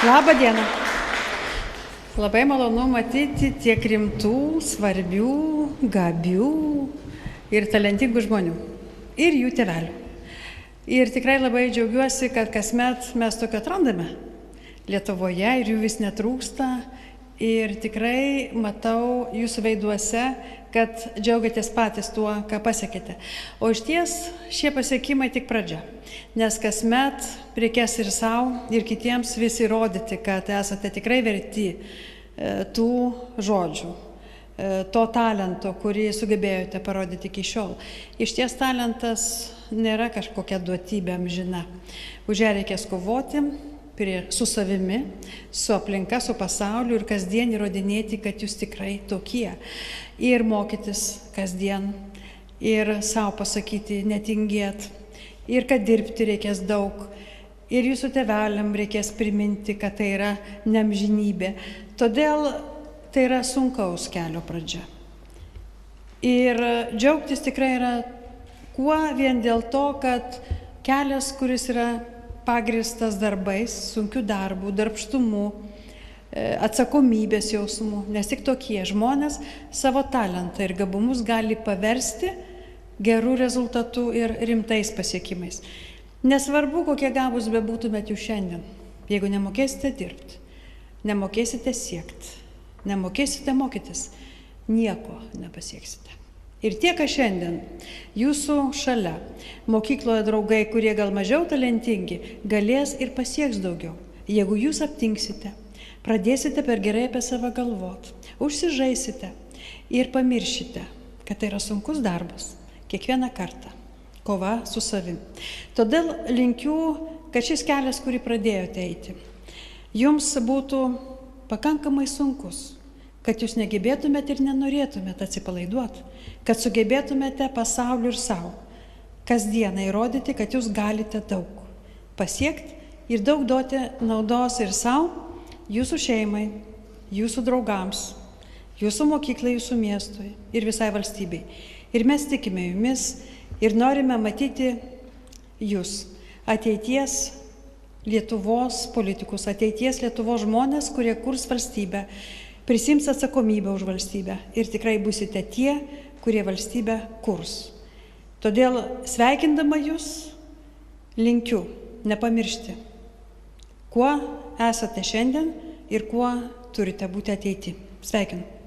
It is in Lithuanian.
Labą dieną. Labai malonu matyti tiek rimtų, svarbių, gabių ir talentingų žmonių. Ir jų tėvelių. Ir tikrai labai džiaugiuosi, kad kasmet mes tokio atrandame Lietuvoje ir jų vis netrūksta. Ir tikrai matau jūsų veiduose, kad džiaugiatės patys tuo, ką pasiekėte. O iš ties šie pasiekimai tik pradžia. Nes kasmet reikės ir savo, ir kitiems vis įrodyti, kad esate tikrai verti tų žodžių, to talento, kurį sugebėjote parodyti iki šiol. Iš ties talentas nėra kažkokia duotybė amžina. Už ją reikės kovoti su savimi, su aplinka, su pasauliu ir kasdien įrodinėti, kad jūs tikrai tokie. Ir mokytis kasdien, ir savo pasakyti, netingėt, ir kad dirbti reikės daug. Ir jūsų tėveliam reikės priminti, kad tai yra neamžinybė. Todėl tai yra sunkaus kelio pradžia. Ir džiaugtis tikrai yra kuo vien dėl to, kad kelias, kuris yra pagristas darbais, sunkių darbų, darbštumų, atsakomybės jausmų, nes tik tokie žmonės savo talentą ir gabumus gali paversti gerų rezultatų ir rimtais pasiekimais. Nesvarbu, kokie gabūs bebūtumėt jūs šiandien, jeigu nemokėsite dirbti, nemokėsite siekti, nemokėsite mokytis, nieko nepasieksite. Ir tie, kas šiandien jūsų šalia, mokykloje draugai, kurie gal mažiau talentingi, galės ir pasieks daugiau. Jeigu jūs aptinksite, pradėsite per gerai apie save galvot, užsižaisite ir pamiršite, kad tai yra sunkus darbas, kiekvieną kartą, kova su savim. Todėl linkiu, kad šis kelias, kurį pradėjote eiti, jums būtų pakankamai sunkus, kad jūs negebėtumėte ir nenorėtumėte atsipalaiduoti, kad sugebėtumėte pasauliu ir savo kasdieną įrodyti, kad jūs galite daug pasiekti ir daug duoti naudos ir savo, jūsų šeimai, jūsų draugams, jūsų mokyklai, jūsų miestui ir visai valstybei. Ir mes tikime jumis ir norime matyti jūs, ateities Lietuvos politikus, ateities Lietuvos žmonės, kurie kurs valstybę, prisims atsakomybę už valstybę ir tikrai busite tie, kurie valstybę kurs. Todėl sveikindama jūs, linkiu nepamiršti, kuo esate šiandien ir kuo turite būti ateity. Sveikinu.